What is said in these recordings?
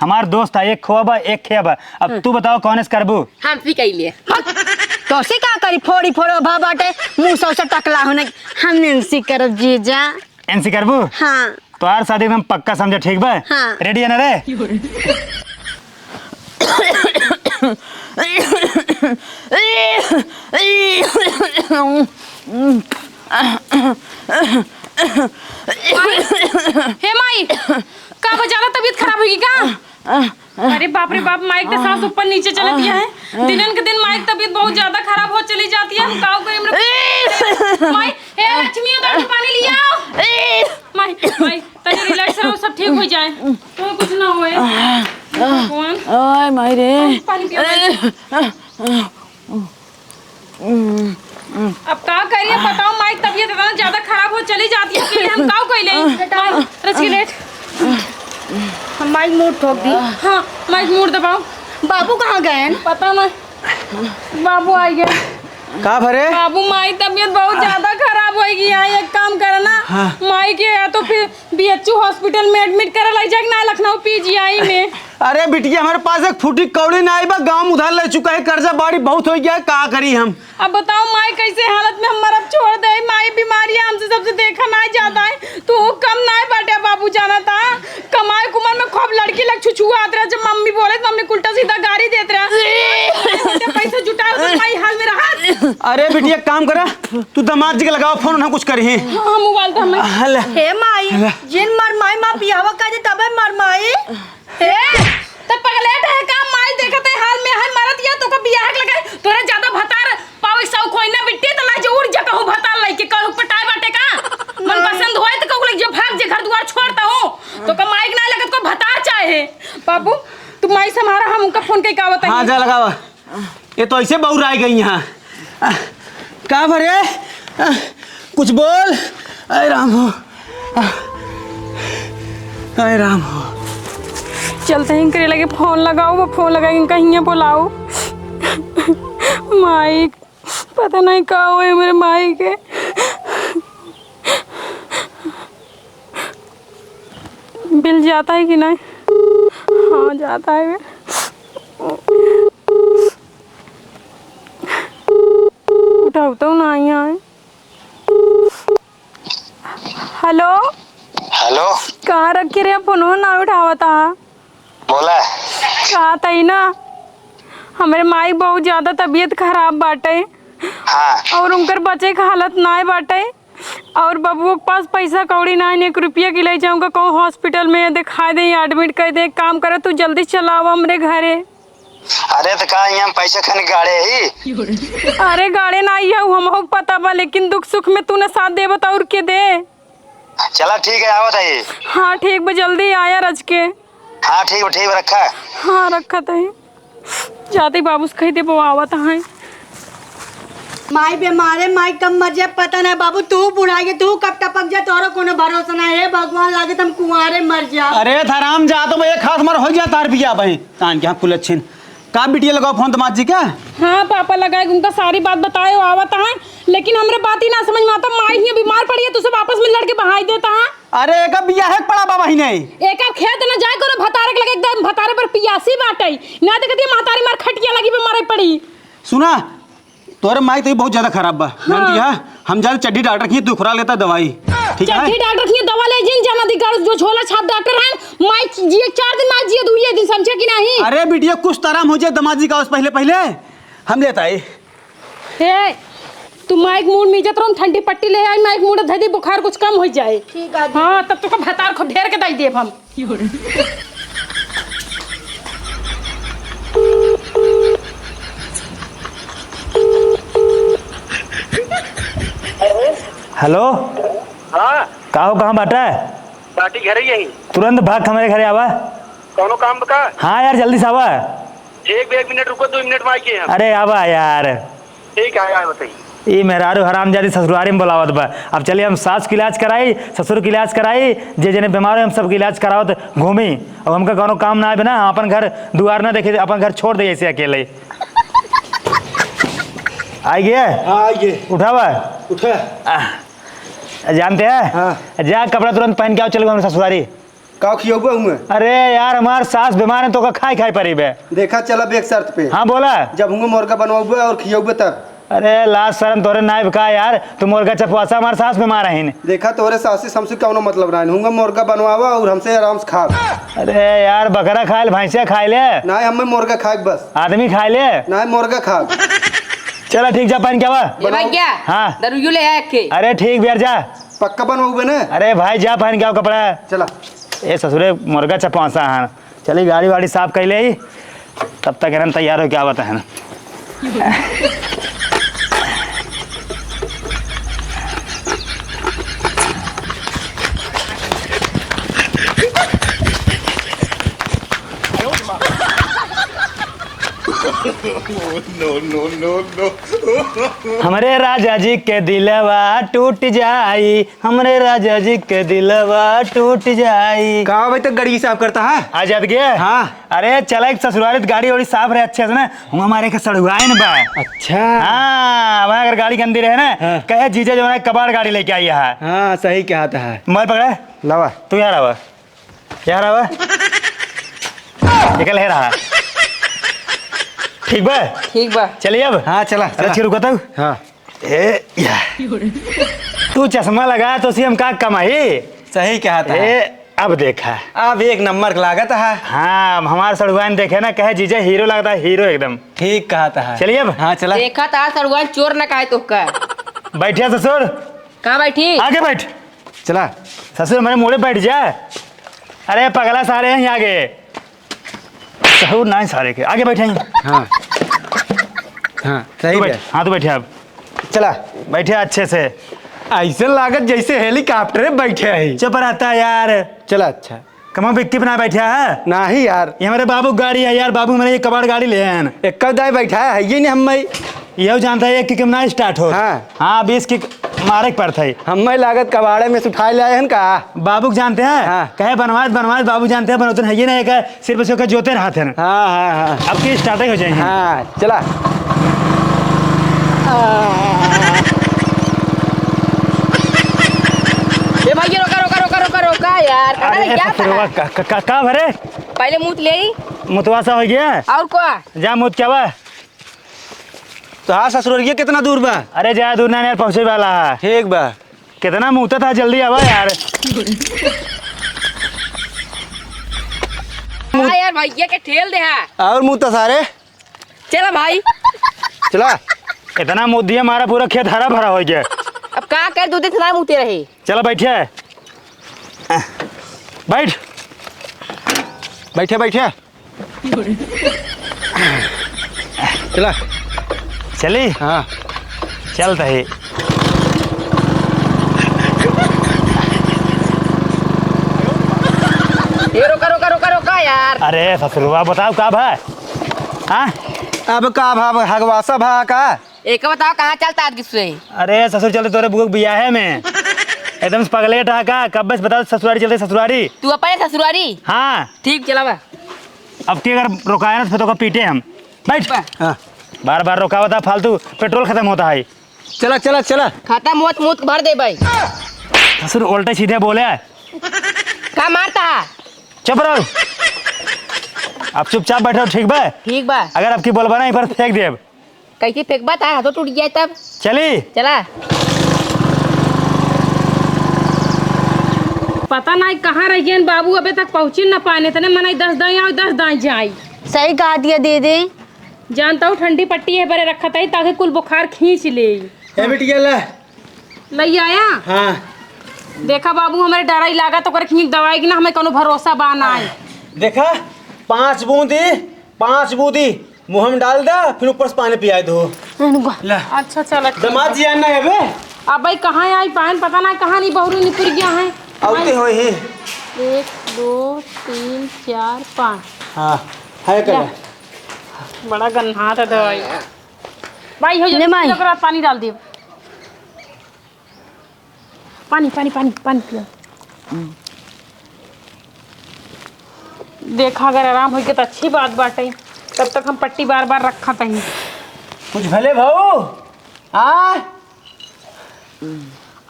हमार दोस्त है, एक खोबा एक खेबा। अब तू बताओ कौन से करबू? हम भी कइले तो से का करी फोड़ी फोड़ो भा बाटे मुंह से टकला होने हम नैन्सी करब जीजा। एनसी करबू? हाँ तो यार शादी एकदम पक्का समझो, ठीक बा? हाँ। रेडी है ना रे? हे माई का ज्यादा तबीयत खराब होगी का? अरे बाप रे बाप, माइक के सांस ऊपर नीचे चलती है। दिनन के दिन माइक तबीयत बहुत ज्यादा खराब हो चली जाती है। हम काऊ को माई हे लक्ष्मी उधर पानी लिया माई माई तनी रिलैक्स रहो, सब ठीक हो जाए, तो कुछ ना होए। कौन ओए माई रे पानी पियो। अब का करिए बताओ, माइक तबीयत इतना ज्यादा खराब हो चली जाती है कि हम काऊ कइले। रच लेट हम माइक मूड ठोक दी। हाँ माइक मूड दबाओ। बाबू कहाँ गए? पता ना, बाबू आ गया। का भरे? बाबू माई तबीयत बहुत ज्यादा खराब होगी। यहाँ एक काम करना, माई के या तो फिर बीएचयू हॉस्पिटल में एडमिट करा लाई जाए ना, लखनऊ पीजीआई में। अरे बिटिया हमारे पास एक फूटी कौड़ी ना आई बा, गांव उधार ले चुका है, कर्जा बाड़ी बहुत हो गया है, का करी हम? अब बताओ माई कैसे हालत में हम मरब छोड़ दे। माई बीमारियां हमसे सबसे देखा ना जाता है, तू कम ना बाटे। बाबू जाना था कमाए कुमार में खूब लड़की लग छुछुआत रहा। जब मम्मी बोले तो मम्मी उल्टा सीधा गाड़ी देते रहा। पैसे जुटाओ तो माई हाल में रहा। अरे बिटिया काम करा, तू दामाद जी के लगाओ फोन, हम कुछ करी। हाँ मोबाइल था मैं। हे माई जिन मर माई मा पियावा का दे तबे मर माई। हे त पगलेट है का? माई देखत है हाल में है मरत या तो का बियाह के लगाई तोरे ज्यादा भतार पावे सौ कोई ना बिट्टी त ला जो उड़ जा कहू भतार लइके कहू पटाए बाटे का। मन पसंद होए त कहू जे भाग जे घर द्वार छोड़ता हूं तो का माइक ना लगत को भतार चाहे। बाबू तू माई से हमारा हम उनका फोन के का बताई। हाँ जा लगावा, ये तो ऐसे बहु रह गई यहाँ। का भरे कुछ बोल। अरे राम हो, अरे राम हो। चलते हैं करे लगे फोन लगाओ, वो फोन लगाएंगे कहीं बुलाओ। माइक पता नहीं का हुए मेरे माई के। बिल जाता है कि नहीं? हाँ जाता है। उठाओ तो ना आए। हेलो हेलो, कहाँ रख के रे फोन ना उठावा था? बोला कहा तई ना हमारे माई बहुत ज्यादा तबीयत खराब बाटे। हाँ और उनकर बचे का हालत ना बाटे। और बबुओं के पास पैसा कौड़ी ना, 1 रुपया के ले जाऊंगा कहूँ हॉस्पिटल में दिखा दे, एडमिट कर दे। काम करे तू जल्दी चलावा हमरे घरे। अरे तो कहा यहाँ पैसा खाने गाड़े ही। अरे गाड़े ना आई है हम पता बा, लेकिन दुख सुख में तू न साथ दे बता और के दे। चला ठीक है, आवत है। हाँ ठीक बा, जल्दी आया रज के। हाँ ठीक रखा। हाँ रखा तो जाते बाबू से कही दे वो आवत है। माई बीमारे माई कम मर जाए पता नहीं। बाबू तू बुढ़ा गए, तू कब टपक जाए तोरा कोनो भरोसा नहीं है। भगवान लागे तुम कुंवारे मर जा। अरे थराम जा तो एक हाथ मार हो गया तार पिया भाई कान क्या कुल अच्छे। का बिटिया लगाओ फोन दामाद जी का? हाँ पापा लगाए, उनका सारी बात बताए आवत है, लेकिन हमरे बात ही ना समझ में आता। माई ही बीमार पड़ी है, तुझे वापस में लड़के बहाई देता है। अरे एक बिया है पड़ा बाबा ही नहीं। एक आप खेत न जाए कोनो भतारे के लगे एकदम भतारे पर पियासी बाटे ना देखती महतारी मार खटिया लगी पे मरे पड़ी। सुना तोरे माई तो बहुत ज्यादा खराब बा। हाँ। हम ज्यादा चड्डी डॉक्टर की तू खुरा लेता दवाई, ठीक है? चड्डी डॉक्टर की दवा ले जिन जाना दिगाड़ जो झोला छाप डॉक्टर है। माई जिए 4 दिन माई जिए 2 दिन, समझे कि नहीं? अरे बिटिया कुछ आराम हो जाए दामाद जी का पहले पहले हम लेता है। हे तू माइक मूड में जत रहो, ठंडी पट्टी ले आई, माइक मूड धदी बुखार कुछ कम हो जाए। ठीक है। हाँ तब तो भतार को ढेर के दई देब हम। हेलो, हाँ कहाँ बाटा है? पार्टी घर ही यही। तुरंत भाग हमारे घरे आवा। कौनो काम बका? हाँ यार जल्दी से आवा। एक मिनट रुको, 2 मिनट में आइए। अरे आवा यार। ठीक है बताइए। ये मेहरारू हरामजादी ससुरारी में बुलावत बा। अब चलिए हम सास की इलाज कराई, ससुर की इलाज कराई, जे जने बीमार है हम सबके इलाज करावत घूमी। अब हमका कोनो काम ना आए ना, अपन घर दुआर ना देखे, अपन घर छोड़ दे ऐसे अकेले। आई गया? हाँ आइए। उठावा उठा। जानते हैं? हाँ। जा कपड़ा तुरंत पहन के आओ, चलो हम ससुरारी। का खियोबे हुए? अरे यार हमार सास बीमार है तो का खाई खाई परी बे। देखा चलब एक शर्त पे। हाँ बोला। जब हुए मुर्गा बनवाबे और खियोबे तब। अरे लाज शर्म तोरे नाइब का यार, तू मुर्गा चपवासा हमार सास बीमार है। देखा तोरे सास से हमसे कौनो मतलब रहा हुआ मुर्गा बनवावा और हमसे आराम से खा। अरे यार बकरा खाए ले, भैंसिया खाए ले, ना हमें मुर्गा खाए बस। आदमी खाए ले ना मुर्गा खा। चलो ठीक जा पान क्या बा। ये भाई क्या? हाँ। दरुयु ले आए के। अरे ठीक बियर जा। पक्का बनवाबे ना? अरे भाई जा पहन क्या कपड़ा। चला। ए ससुरे मुर्गा चपवासा है। चली गाड़ी वाड़ी साफ कर ले, तब तक है तैयार हो क्या बता है ना। हमरे राजा जी के दिलवा टूट जाई, हमरे राजा जी के दिलवा टूट जाई। कहा भाई तक गाड़ी साफ करता है? आ जात गया। हाँ। अरे चला एक ससुराल गाड़ी वाड़ी साफ रहे अच्छे से ना, हम हमारे के सड़ुआए न बा। अच्छा। हाँ वहाँ अगर गाड़ी गंदी रहे ना, कहे जीजा जो है कबाड़ गाड़ी लेके आई है। हाँ सही कहता है। मोबाइल पकड़ा लावा। तू यार आवा, यार आवा, निकल है रहा। ठीक बा। ठीक बा। चलिए अब। हाँ चला। अच्छी रुको तब। हाँ। ए या। तू चश्मा लगा तो सी हम का कमाई। सही कहता है। ए अब देखा, अब एक नंबर लागत है। हाँ हमारे सड़ुआन देखे ना, कहे जीजा हीरो लगता है, हीरो एकदम। ठीक कहता है। चलिए अब। हाँ चला। देखा था सड़ुआन चोर न कहे तो का। बैठिया ससुर। कहाँ बैठी? आगे बैठ। चला। ससुर मेरे मोड़े बैठ जा। अरे पगला सारे हैं आगे, ससुर ना सारे के आगे बैठे हैं। हाँ हाँ सही तू है। बैठ। हाँ तू बैठे अब। चला। बैठे अच्छे से। ऐसे लागत जैसे हेलीकॉप्टर बैठे है। चुप रहता है यार। चला। अच्छा। कमा बिक्की बना बैठा है। ना ही यार, ये हमारे बाबू गाड़ी है यार, बाबू मेरे ये कबाड़ गाड़ी ले हैं। एक दाई बैठा है ये नहीं हम यह जानता है कि कितना स्टार्ट हो। हाँ। हाँ 20 की मारे पर थे। हम लागत कबाड़े में से उठाए लाए हैं का। बाबू जानते हैं। हाँ। कहे बनवाज बनवाज बाबू जानते हैं, बनोतन है ये नहीं है सिर्फ से जोते रहते हैं। हाँ हाँ हाँ। अब की स्टार्ट हो जाएंगे। हाँ चला। ये भाई ये रोका रोका रोका रोका रोका यार। अरे क्या था? का भरे पहले मुँह ले आई। मुतवासा हो गया। और को जा मुत क्या बा। तो हाँ ससुर ये कितना दूर बा? अरे ज्यादा दूर ना यार, पहुंचे वाला है। ठीक बा। कितना मुँहता था, जल्दी आवा यार। हाँ यार भैया के ठेल दे है। और मुँह तो सारे। चला भाई। चला। इतना मुँह दिया हमारा पूरा खेत हरा भरा हो गया। अब कहा कर दो दिन सुना मुँहते रहे। चलो बैठिए। बैठ। बैठे बैठे। चला। चली। हाँ चलता है। ये रोका रोका रोका रोका यार। अरे ससुरवा बताओ का भा। हाँ अब का भाव हगवासा भा का। एक बताओ कहाँ चलता आज किससे? अरे ससुर चलते तोरे बुक बिया है में एकदम पगले था का। कब बस बताओ ससुरारी चलते ससुरारी। तू अपने ससुरारी? हाँ ठीक चला बा। अब की अगर रोकाया ना तो फिर तो पीटे हम। बैठ। हाँ बार बार रोका होता फालतू, पेट्रोल खत्म होता है। चला चला चला। खाता मुँह मुँह भर दे भाई। ससुर उल्टे सीधे बोले। कहाँ मारता है? चुप रहो। अब चुपचाप बैठो ठीक बा। ठीक बा। अगर आपकी बोलबा ना पर फेंक देब। कैसी फेंकबा था हाथों टूट जाए तब। चली। चला। पता नहीं कहाँ रह गए बाबू, अबे तक पहुँची न पाने तने मनाई 10 दाई आओ 10 दाई जाई। सही कहा दिया दे दे। जानता हूँ ठंडी पट्टी है बरे रखा था ताकि कुल बुखार खींच ले। ए बिटिया ले। लई आया। हाँ देखा बाबू हमारे डरा ही लागा तो कर खींच दवाई की ना, हमें कोनो भरोसा बा ना है। देखा 5 बूंदी मुँह में डाल दे, फिर ऊपर से पानी पिया दो। ले। अच्छा चल दमाद जी आना है बे। अब भाई कहाँ आई पान पता ना कहाँ नहीं बहुरू निपुर गया है। आउते हो ही। 1 2 3 4 5। हाँ है कर। बड़ा गन्ना था दवाई भाई। हो जाए पानी डाल दियो। पानी पानी पानी पानी पियो। देखा अगर आराम हो गया तो अच्छी बात बाटे, तब तक हम पट्टी बार बार रखा तही। कुछ भले भाऊ। हाँ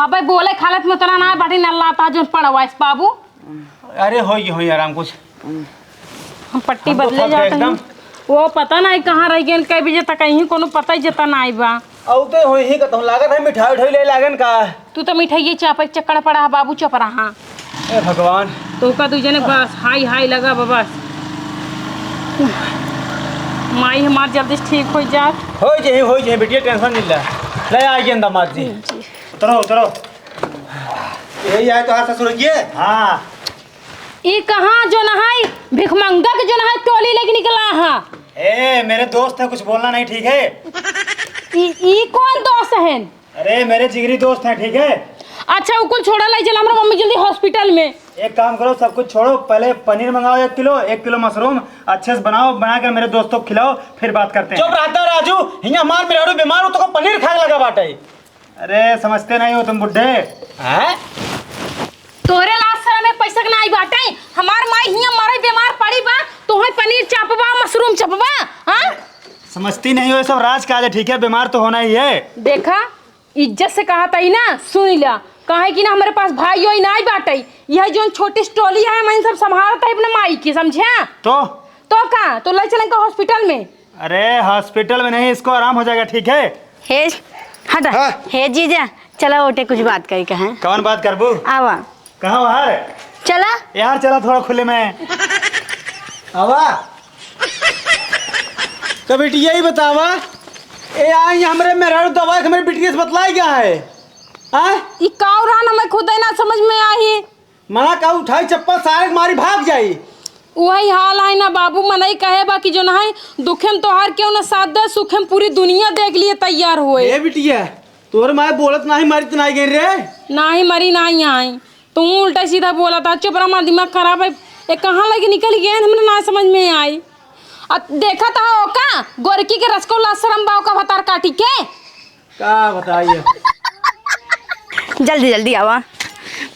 अब भाई बोले खालत में उतना ना बाटी नल्ला था जो पड़वा इस बाबू। अरे हो आराम कुछ। हम पट्टी हम तो बदले थक गए जाते हैं एकदम। वो पता नहीं कहाँ रह गए कई बजे तक कहीं कोनो पता ही जता नहीं बा। अब तो ही कहता लागत है मिठाई उठाई ले लागन का। तू तो मिठाई चापा चक्कर पड़ा है बाबू चप रहा। ए भगवान। तो का तुझे ने बस हाई हाई लगा बस। माई हमार जल्दी से ठीक हो जा। हो जाए बेटिया टेंशन नहीं ले। ले आइए दामाद जी। उतरो। यही आए तो ससुर जी। हाँ ये कहाँ जो नहाई भिखमंगा के जो नहाई टोली लेके निकला है। ए मेरे दोस्त है, कुछ बोलना नहीं, ठीक है? ई कौन दोस्त है? अरे मेरे जिगरी दोस्त हैं, ठीक है? अच्छा वो कुल छोड़ा लाई चला हमारा मम्मी जल्दी हॉस्पिटल में। एक काम करो, सब कुछ छोड़ो, पहले पनीर मंगाओ 1 किलो मशरूम अच्छे से बना कर मेरे दोस्तों को खिलाओ, फिर बात करते हैं। चुप रहता राजू, हिया मार मेरे बीमार हो तो को पनीर खाने लगा बाटे। अरे समझते नहीं हो तुम बुड्ढे। हैं? तोरे लास्ट साल में पैसा के नहीं बाटे। हमार माई हिया मारे बीमार पड़ी बा तो है पनीर चपवा मशरूम चपवा। हां समझती नहीं हो, ये सब राजकाज है, ठीक है? बीमार तो होना ही है। देखा इज्जत से कहा था ना, सुन लिया कहे कि ना हमारे पास भाई हो नहीं बाटे। यह जो छोटी स्टोली है मैं सब संभालता है अपने माई की, समझे? तो का तो ले चलेंगे हॉस्पिटल में। अरे हॉस्पिटल में नहीं, इसको आराम हो जाएगा, ठीक है? हे हटा। हे जीजा चला ओटे कुछ बात करी कहें। कौन बात करबू? आवा कहाँ बाहर? चला यार चला थोड़ा खुले में। आवा तो बेटिया ही बतावा, ए आई हमरे मेरा दवाई हमारे बेटिया से बतलाई क्या है? हाँ? ई काव रहा ना मैं खुद ही ना समझ में आई। मना का उठाई चप्पल सारे मारी भाग जाई। वही हाल है ना बाबू, मनई कहे बा कि जो ना है दुखेम तोहार क्यों ना साथ दे, सुखेम पूरी दुनिया देख लिए तैयार हुए। ए बिटिया तोर माए बोलत नहीं मारी तो नहीं गई रे। नहीं मरी नहीं आई, तू उल्टा सीधा बोला था। चुप रहा, हमारा दिमाग खराब है। ये कहाँ लगे निकल गए हमने ना समझ में आई। देखा था ओका गोरकी के रसगुल्ला शरम बाव का भतार काटी के का बताइए। जल्दी जल्दी आवा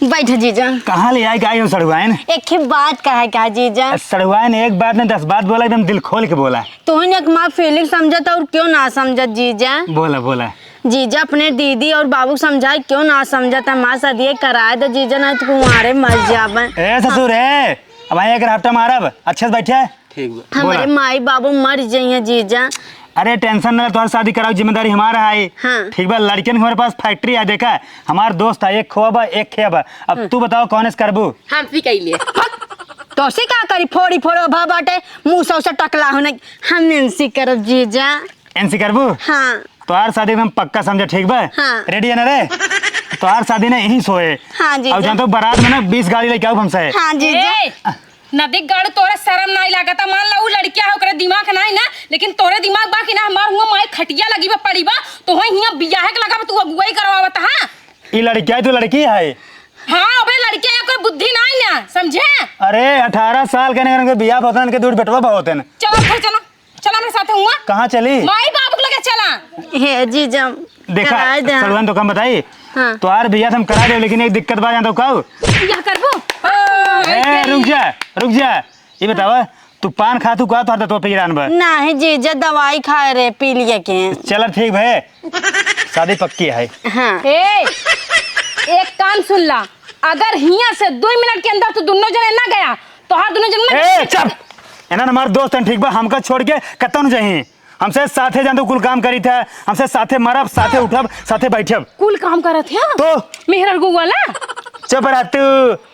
बैठ जीजा। कहाँ ले आए गाय सड़ुआन? एक ही बात कहा क्या जीजा? सड़ुआन एक बात नहीं 10 बात बोला, एकदम दिल खोल के बोला। तोहने एक माँ फीलिंग समझत और क्यों ना समझत जीजा? बोला जीजा अपने दीदी और बाबू समझाए क्यों ना समझत है। माँ सदिए कराए तो जीजा ना तो कुंवारे मर जाबे। ए ससुर है, अब एक हफ्ता मारब, अच्छे से बैठे। ठीक हमारे माई बाबू मर जाइए जीजा। अरे टेंशन ना, तुम्हारी शादी कराओ, जिम्मेदारी हमारा है। हाँ। ठीक बा, लड़कियन के हमारे पास फैक्ट्री है, देखा हमारा दोस्त है, एक खोबा एक खेबा। अब तू बताओ कौन से करबू? हम भी कह लिए तो से का करी फोड़ी फोड़ो भा बाटे मुंह से टकला होने। हम इनसी करब जीजा। एनसी करबू? हाँ तोहार शादी एकदम पक्का समझे, ठीक बा? हाँ। रेडी है ना रे? तोहार शादी ना यही सोए। हाँ जीजा। अब जानते हो बारात में ना 20 गाड़ी लेके आओ हमसे। हाँ जीजा। नदी गाड़ तोरे शर्म नहीं लागता। मान ला उ लड़किया है ओकरे दिमाग नहीं ना, लेकिन तोरे दिमाग बा कि ना हमार हुआ माई खटिया लगी बा पड़ी बा तो है हिया बियाह के लगा तू अगुवाई करवावत। हां ये लड़की है तो लड़की है। हां अबे लड़किया है कोई बुद्धि नहीं ना, समझे? अरे 18 साल के नहीं बियाह होता के दूर बेटवा होते न। चलो फिर चला मेरे साथ हुआ। कहाँ चली? माई बाप के लगे चला। हे जीजा देखा कराए दे। सलमान तो कम बताई। हाँ। तो यार भैया हम करा दे, लेकिन एक दिक्कत बात जानते हो का? बियाह करबो? रुक जा, ये बतावा तू पान खा तू का तो पी रान बा? नहीं जीजा दवाई खाए रे पी लिए के। चल ठीक भाई, शादी पक्की है। हाँ। एक कान सुन ला, अगर हिया से 2 मिनट के अंदर तू दोनों जने ना गया तो हर दोनों जने ए चुप, एना हमारे दोस्त हैं, ठीक बा? हमका छोड़ के कतन जाही, हमसे साथे जान तो कुल काम करी था, हमसे साथे मरब, साथे उठब, साथे बैठब। कुल काम करत है तो मेहर गुवाला। चुप रह तू,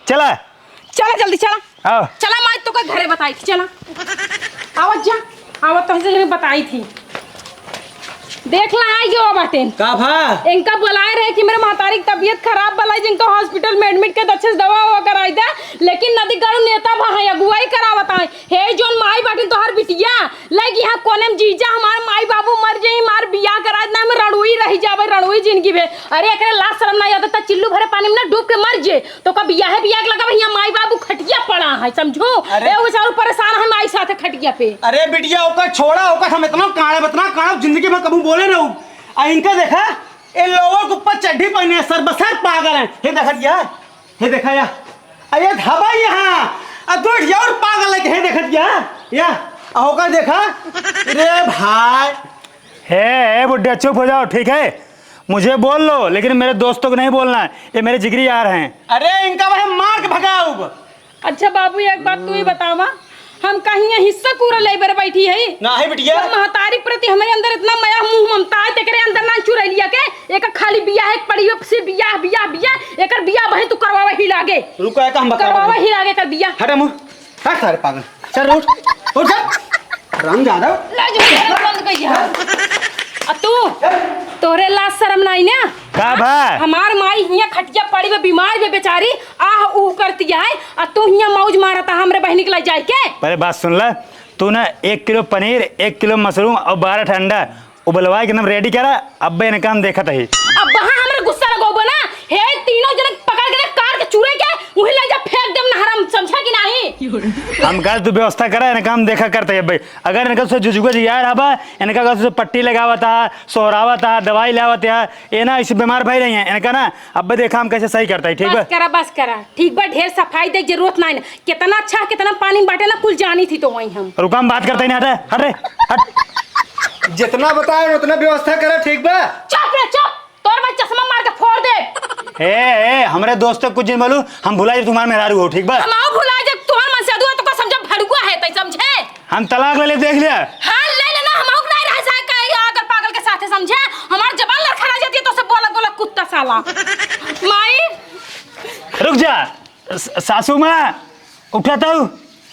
चला जल्दी चला। आओ। चला मैं तो का घरे बताई थी, चला आवत जा। आवत तो से बताई थी, देख ला आई गयो बाटे। का भा? इनका बुलाए रहे कि मेरे महतारी की तबीयत खराब बलाई, जिनका हॉस्पिटल में एडमिट के अच्छे से दवा हुआ कराई दे, लेकिन नदी गाड़ू नेता भाई अगुवाई करावत है। हे जोन माई बाटी तोहर बिटिया लगी यहाँ कोने में जीजा हमार माई बाबू मर जाई, मार बियाह करा ना में रणुई रही जावे, रणुई जिंदगी में। अरे एकरे लाश शर्म नहीं आता ता चिल्लू भरे पानी में ना डूब के मर जे तो का बियाह के लगा यहाँ माई बाबू खटिया पड़ा है, समझो? अरे ए बेचारू परेशान है माई साथे खटिया पे। अरे बिटिया ओका छोड़ा, ओका हम इतना काड़ा जिंदगी में कभी बोले ना। इनका देखा ये लोगों के ऊपर चड्ढी पहने हैं, सर बसर पागल हैं। हे देखा दिया, हे देखा या अरे धबा यहाँ अदोट या और पागल है। हे देखा दिया या होगा देखा रे भाई। हे बुड्ढे चुप हो जाओ, ठीक है? मुझे बोल लो, लेकिन मेरे दोस्तों को नहीं बोलना है, ये मेरे जिगरी यार हैं। अरे इनका वह मार के भगाओ। अच्छा बाबू एक बात तू ही बतावा, हम कहीं हिस्सा पूरा लेबर बैठी है ना है बिटिया। महतारी प्रति हमारे अंदर इतना माया मुंह ममता है, तेरे अंदर ना चुरा लिया के एक खाली बिया है पड़ी से बिया बिया बिया एकर बिया भाई तू करवावा ही लागे। रुको है का हम करवावा बताओ। ही लागे कर बिया। हट मुंह हट सारे पागल। चल उठ जा। रंग ज्यादा। लाज बंद कर जा। आ तू तोरे लाज शर्म नहीं ना? का बा हमार माई हिया खटिया पड़ी में बीमार बे बेचारी आह ऊ करती है आ तू हिया मौज मारता हमरे बहनी के लाई जाए के। पहले बात सुन ला, तू ना 1 किलो पनीर 1 किलो मशरूम और 12 अंडा उबलवा के एकदम रेडी करा। अब इन्हें काम देखा था ही। अब वहां हमरा गुस्सा लगोबो ना, हे तीनों जने पकड़ के कार के चूरे के उही ले जा फेंक देम ना, हराम समझा कि नहीं? हम कहा तू व्यवस्था करा, इन्हें काम देखा करते है भाई। अगर इनका से जुजुगा जी यार आबा, इनका कहा से पट्टी लगावा था, सोहरावा था, दवाई लावा था, ये ना इसी बीमार भाई रही है इनका ना। अब देखा हम कैसे सही करता है। ठीक है बस करा ठीक बा, ढेर सफाई देख जरूरत नहीं ना। कितना अच्छा कितना पानी बाटे ना कुल जानी थी तो वही हम रुका, हम बात करते ही नहीं। हट हट रे हट। जितना बताए उतना व्यवस्था करे। ठीक बा। चुप रे चुप, तोर मैं चश्मा मार के फोड़ दे। ए हमारे दोस्त कुछ नहीं मालूम, हम भुला तुम्हारे मेहरारू हो। ठीक बा, हम आओ भुला जा तोहर मन से दुआ तो का समझ भड़ुआ है तई समझे। हम तलाक ले देख लिया। हां ले लेना, हम औक नहीं रह जाए का अगर पागल के साथे समझे। हमार जबान लड़खड़ा जाती है तो से बोला बोला कुत्ता साला। माई रुक जा। सासू माँ उठाता हूँ।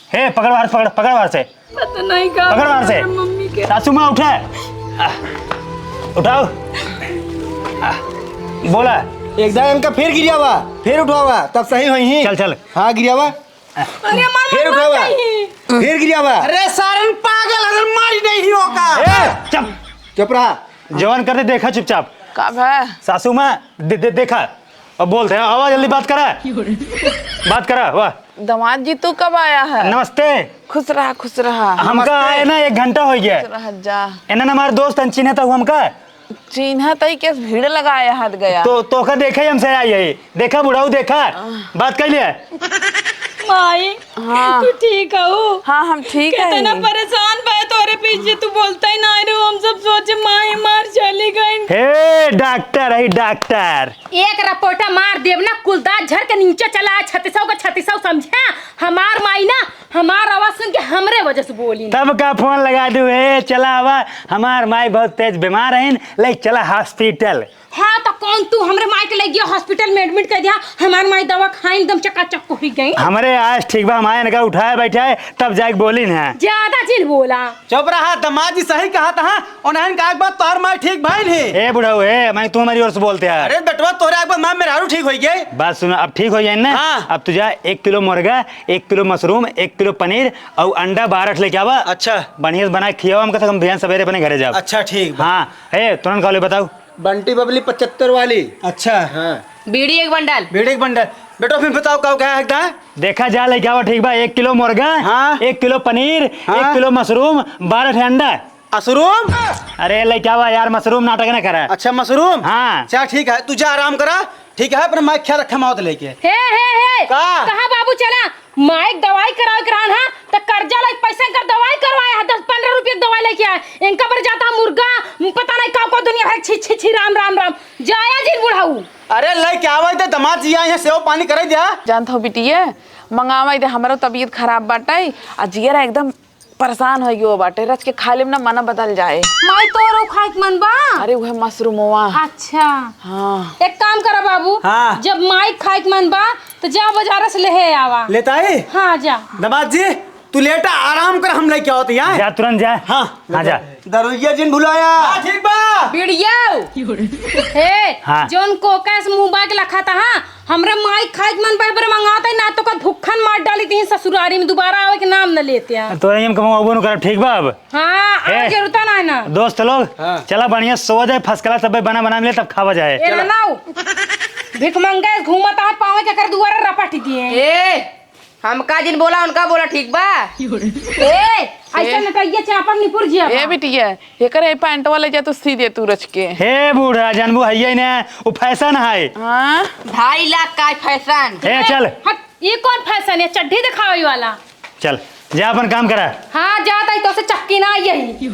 हे पकड़ बाहर, पकड़ बाहर से, पता नहीं का पकड़ बाहर से। मम्मी के सासू माँ उठा, उठाओ। बोला एकदम इनका फिर गिरिया हुआ, फिर उठा हुआ तब सही हुई ही। चल चल। हाँ गिरिया हुआ, अरे हमार फिर मम्मा उठा हुआ, चाहिए। फिर गिरिया हुआ। अरे सारन पागल, अगर मारी नहीं होगा। ए चुप, चुप रहा। जवान करते देखा चुपचाप। कब है? सासू माँ देखा अब बोलते हैं। आवाज जल्दी बात करा, बात करा। वाह दामाद जी तू कब आया है? नमस्ते। खुश रहा खुश रहा। हमका आए ना 1 घंटा हो गया। खुश रहा जा। इन्हें हमारे दोस्त चिन्ह था हमका, चिन्ह तई के भीड़ लगाया हाथ गया। तो का देखा ही हमसे आई है। देखा बुढ़ाऊ, देखा बात कर लिया। माई हाँ। तू ठीक हो? हाँ हम ठीक है। कितना परेशान भाई तोरे पीछे, तू बोलता ही ना रे। हम सब सोचे माई मार चली गई। हे डॉक्टर है डॉक्टर। एक रपोटा मार देव ना कुलदार झर के नीचे चला 3600 समझा। हमार माई ना हमार आवाज सुन के हमरे वजह से बोली। तब का फोन लगा दू। हे चला आवा, हमार माई बहुत तेज बीमार है, ले चला हॉस्पिटल। हाँ तो कौन तू हमरे माई के ले गया हॉस्पिटल में एडमिट कर दिया। हमार माई दवा खाई एकदम चकाचक हो गई। हमारे आज ठीक बा, हमारे नका उठाया बैठा है तब जाके बोली ना। ज्यादा चिल बोला। चुप रहा। दामाद जी सही कहा था। उन्हें कहा एक बात तोहर मार ठीक भाई नहीं। ए बुढ़ाऊ, ए मैं तू हमारी ओर से बोलते हैं। अरे बेटवा तोरे एक बार मां मेरा ठीक हो गई। बात सुनो, अब ठीक हो जाए ना। हाँ। अब तुझा 1 किलो मुर्गा, 1 किलो मशरूम, 1 किलो पनीर और अंडा 12 लेके आवा। अच्छा बढ़िया से बना खियावा हमका, हम बिहान सवेरे अपने घरे जाओ। अच्छा ठीक बा। हाँ ए तुरंत कॉल बताओ। बंटी बबली 75 वाली। अच्छा हाँ। बीड़ी एक बंडल। बेटे एक बंडल। बेटो फिर बताओ कब क्या है? देखा जा लेके आवा। ठीक बा, 1 किलो मुर्गा, हाँ। 1 किलो पनीर, हाँ। 1 किलो मशरूम, 12 अंडा। मशरूम? अरे लेके आवा यार, मशरूम नाटक ना करा। अच्छा मशरूम। हाँ। चल ठीक है, तू जा आराम करा। ठीक है, अपना माइक ख्याल रखा मौत लेके। हे का? कहाँ बाबू चला माइक दवाई करान हाँ तो कर्जा ला पैसा कर दवाई करवाया 10-15 रुपये दवाई लेके आया। इनका पर जाता मुर्गा पता नहीं का दुनिया भर छी राम राम राम जाया जी बुढ़ाऊ। अरे लेके आवा दे, दामाद जी आए हैं, सेवा पानी करे दिया। जानत हो बिटिया मंगावा दे, हमारो तबीयत खराब बाटे आ जियरा एकदम परेशान हो गयो बाटे। रच के खा लेम ना मना बदल जाए। माई तोरो खाए के मन बा? अरे वह मशरूमवा। अच्छा हाँ एक काम करा बाबू। हाँ। जब माई खाए के मन बा तो जा बाजार से ले आवा। लेता है? हाँ जा। दामाद जी तू लेटा आराम कर, हम लेके आओते यहाँ। जा तुरंत जा। हाँ हाँ जा। दरोइया जिन बुलाया। हाँ ठीक बा। बिड़िया हे हाँ। जोन कोका से मुंह बाग लखा था। हाँ हमरा माई खाए के मन पर मंगाता ना तो का भुक्खन मार डाली थी ससुरारी में, दोबारा आवे के नाम न लेते हैं। तो हम कमाओ न कर। ठीक बा अब। हाँ ए, जरूरत ना ना दोस्त लोग हाँ। चला बढ़िया सो जाए, फसकला सब बना मिले तब खावा जाए। ए ना भिख मंगा घूमता है पावे के कर दुआरा रपट दिए। ए हमका जिन बोला उनका बोला ठीक बा। ए ऐसा न कहिए चापन निपुर जी। ए बिटिया एकरे पैंट वाले जा तो सीधे तू रच के। हे बूढ़ा जानबू है ना, वो फैशन है। हाँ 2.5 लाख का फैशन। हे चल हट, ये कौन फैशन है चड्ढी दिखावे वाला? चल जा अपन काम करा। हाँ जाता है तो से चक्की ना यही।